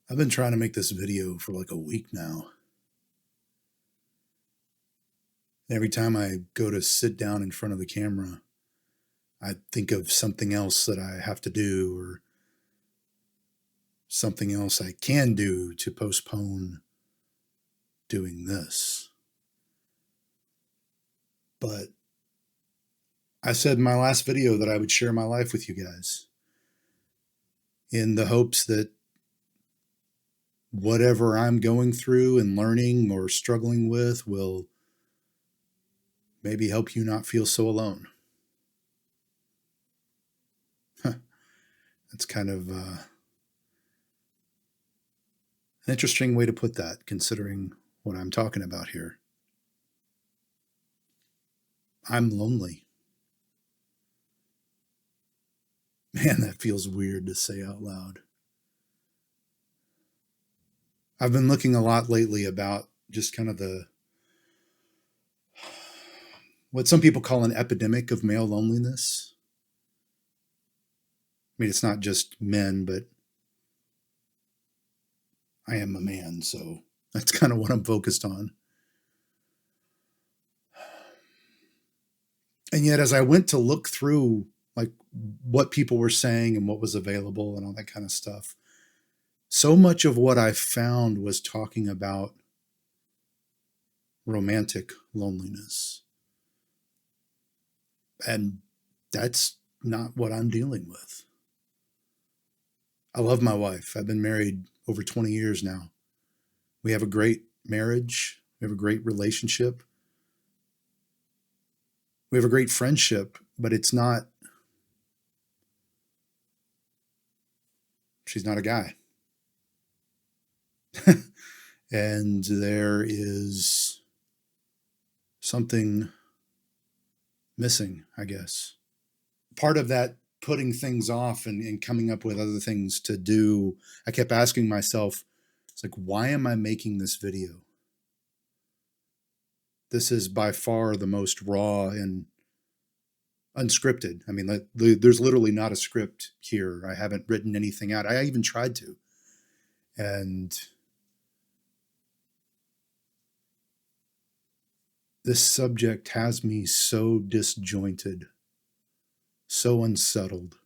I've been trying to make this video for like a week now. Every time I go to sit down in front of the camera, I think of something else that I have to do or something else I can do to postpone doing this. But I said in my last video that I would share my life with you guys in the hopes that whatever I'm going through and learning or struggling with will maybe help you not feel so alone. That's kind of an interesting way to put that, considering what I'm talking about here. I'm lonely. Man, that feels weird to say out loud. I've been looking a lot lately about just kind of what some people call an epidemic of male loneliness. I mean, it's not just men, but I am a man, so that's kind of what I'm focused on. And yet, as I went to look through like what people were saying and what was available and all that kind of stuff, so much of what I found was talking about romantic loneliness. And that's not what I'm dealing with. I love my wife. I've been married over 20 years now. We have a great marriage. We have a great relationship. We have a great friendship, but she's not a guy. And there is something missing, I guess. Part of that putting things off and coming up with other things to do, I kept asking myself, it's like, why am I making this video? This is by far the most raw and unscripted. I mean, there's literally not a script here. I haven't written anything out. I even tried to. And this subject has me so disjointed, so unsettled,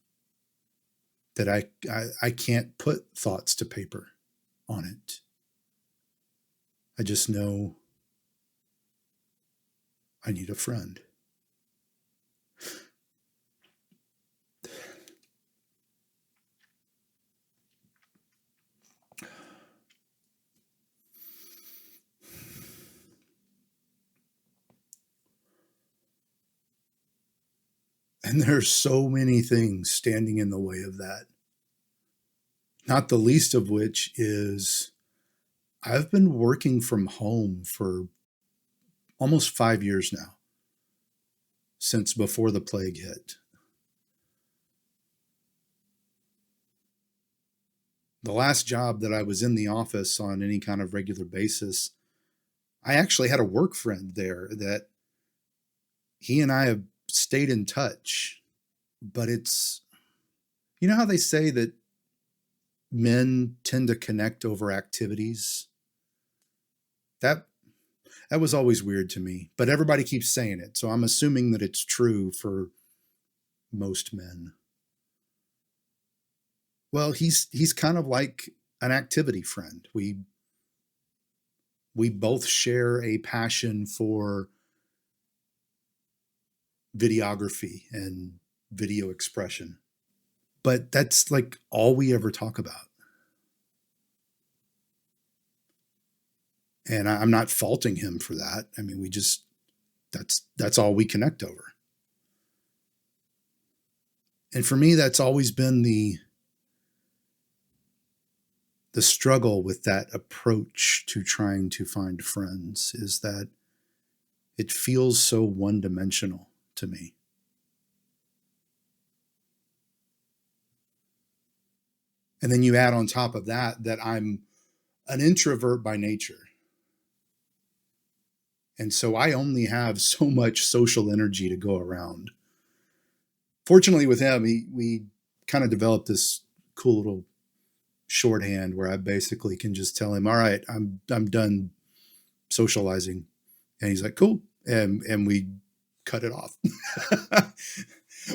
that I can't put thoughts to paper on it. I just know I need a friend. And there's so many things standing in the way of that. Not the least of which is I've been working from home for almost 5 years now, since before the plague hit. The last job that I was in the office on any kind of regular basis, I actually had a work friend there that he and I have stayed in touch. But it's, you know how they say that men tend to connect over activities? That that was always weird to me, but everybody keeps saying it, so I'm assuming that it's true for most men. Well, he's kind of like an activity friend. We both share a passion for videography and video expression. But that's like all we ever talk about. And I'm not faulting him for that. I mean, that's all we connect over. And for me, that's always been the struggle with that approach to trying to find friends, is that it feels so one-dimensional to me. And then you add on top of that that I'm an introvert by nature. And so I only have so much social energy to go around. Fortunately with him, we kind of developed this cool little shorthand where I basically can just tell him, all right, I'm done socializing. And he's like, cool. And we cut it off,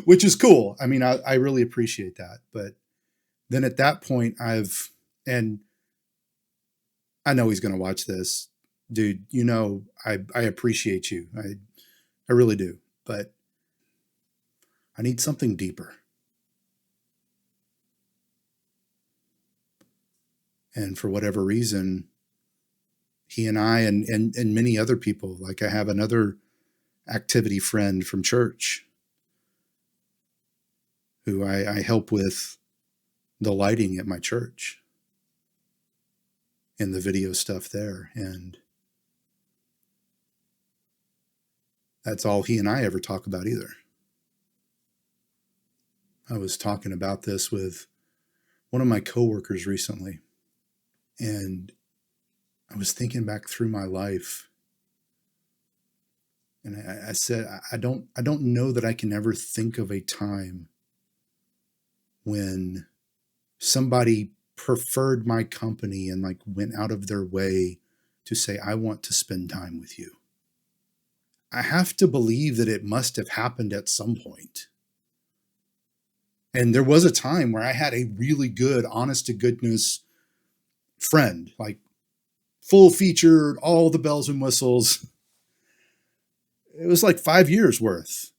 which is cool. I mean, I really appreciate that. But then at that point and I know he's going to watch this, dude, I appreciate you. I really do, but I need something deeper. And for whatever reason, he and I and many other people, like I have another activity friend from church who I help with the lighting at my church and the video stuff there. And that's all he and I ever talk about either. I was talking about this with one of my coworkers recently, and I was thinking back through my life, and I said, I don't know that I can ever think of a time when somebody preferred my company and like went out of their way to say, I want to spend time with you. I have to believe that it must have happened at some point. And there was a time where I had a really good, honest to goodness friend, like full featured, all the bells and whistles. It was like 5 years worth,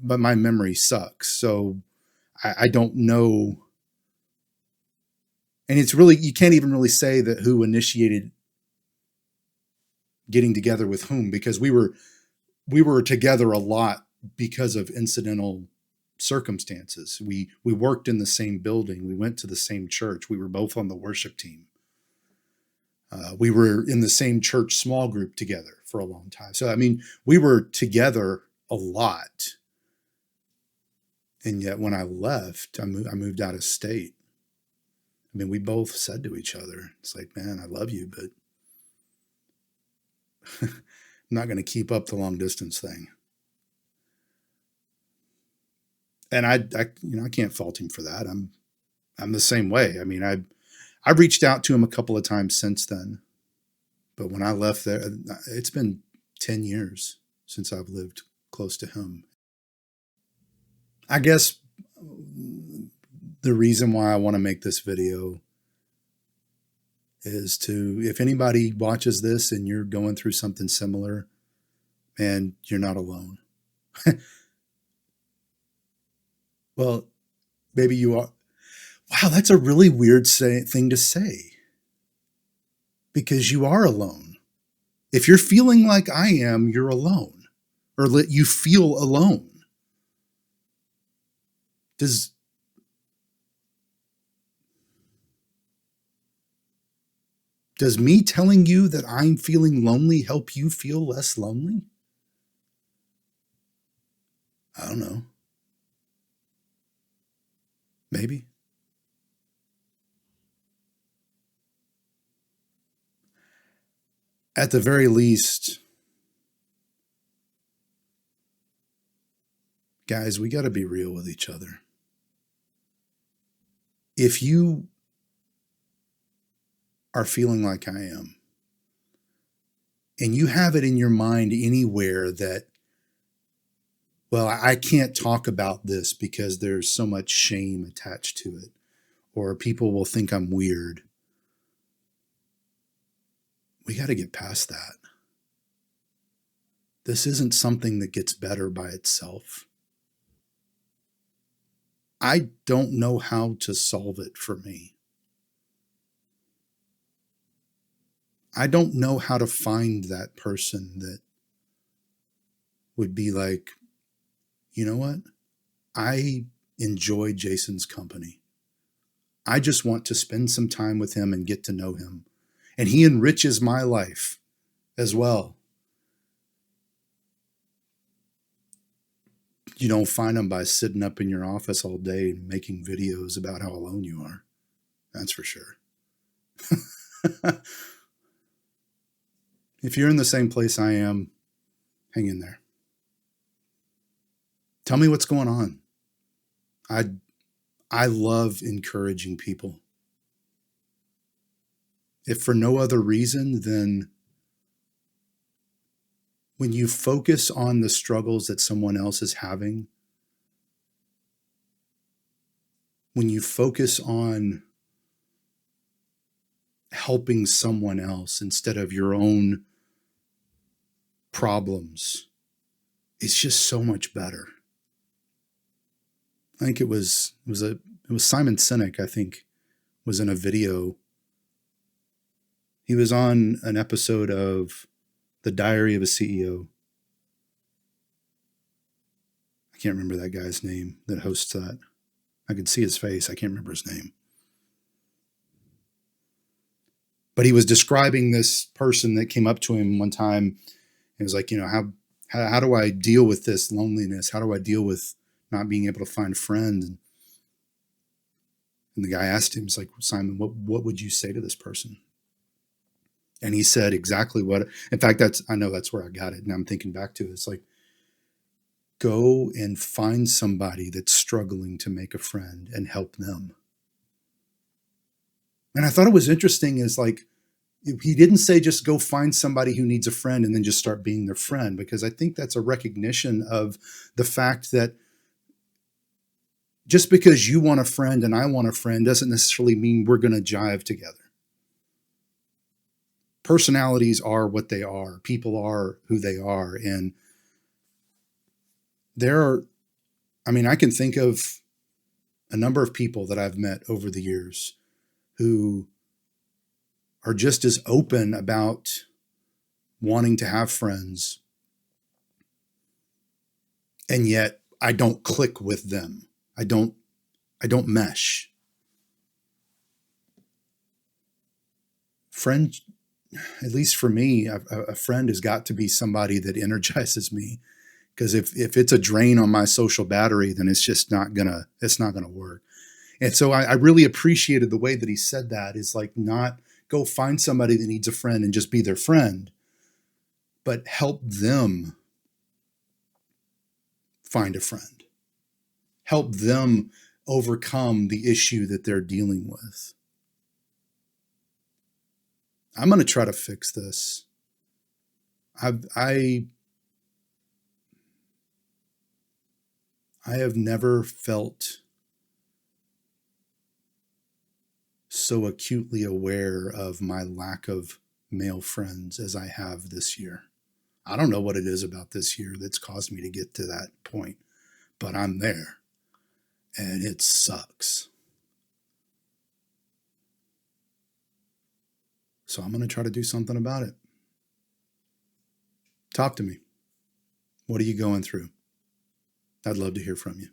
but my memory sucks. So I don't know. And it's really, you can't even really say that who initiated getting together with whom, because we were together a lot because of incidental circumstances. We worked in the same building. We went to the same church. We were both on the worship team. We were in the same church small group together for a long time. So, I mean, we were together a lot. And yet when I left, I moved out of state. I mean, we both said to each other, it's like, man, I love you, but I'm not going to keep up the long distance thing. And I can't fault him for that. I'm the same way. I mean, I've reached out to him a couple of times since then, but when I left there, it's been 10 years since I've lived close to him. I guess the reason why I want to make this video is if anybody watches this and you're going through something similar, man, you're not alone. Well, maybe you are. Wow, that's a really weird thing to say, because you are alone. If you're feeling like I am, you're alone, or you feel alone. Does me telling you that I'm feeling lonely help you feel less lonely? I don't know. Maybe. At the very least, guys, we got to be real with each other. If you are feeling like I am, and you have it in your mind anywhere that, well, I can't talk about this because there's so much shame attached to it, or people will think I'm weird, we got to get past that. This isn't something that gets better by itself. I don't know how to solve it for me. I don't know how to find that person that would be like, you know what? I enjoy Jason's company. I just want to spend some time with him and get to know him. And he enriches my life as well. You don't find them by sitting up in your office all day and making videos about how alone you are. That's for sure. If you're in the same place I am, hang in there. Tell me what's going on. I love encouraging people. if for no other reason than when you focus on the struggles that someone else is having, when you focus on helping someone else instead of your own problems, it's just so much better. I think it was Simon Sinek, I think, was in a video. He was on an episode of The Diary of a CEO. I can't remember that guy's name that hosts that. I could see his face. I can't remember his name. But he was describing this person that came up to him one time and was like, how do I deal with this loneliness? How do I deal with not being able to find friends? And the guy asked him, he's like, Simon, what would you say to this person? And he said exactly what, in fact, I know that's where I got it. And I'm thinking back to it. It's like, go and find somebody that's struggling to make a friend and help them. And I thought it was interesting is like, he didn't say just go find somebody who needs a friend and then just start being their friend, because I think that's a recognition of the fact that just because you want a friend and I want a friend doesn't necessarily mean we're going to jive together. Personalities are what they are. People are who they are. And I can think of a number of people that I've met over the years who are just as open about wanting to have friends, and yet I don't click with them. I don't mesh. Friend, at least for me, a friend has got to be somebody that energizes me, because if it's a drain on my social battery, then it's not gonna work. And so I really appreciated the way that he said that, is like, not go find somebody that needs a friend and just be their friend, but help them find a friend. Help them overcome the issue that they're dealing with. I'm going to try to fix this. I have never felt so acutely aware of my lack of male friends as I have this year. I don't know what it is about this year that's caused me to get to that point, but I'm there, and it sucks. So I'm going to try to do something about it. Talk to me. What are you going through? I'd love to hear from you.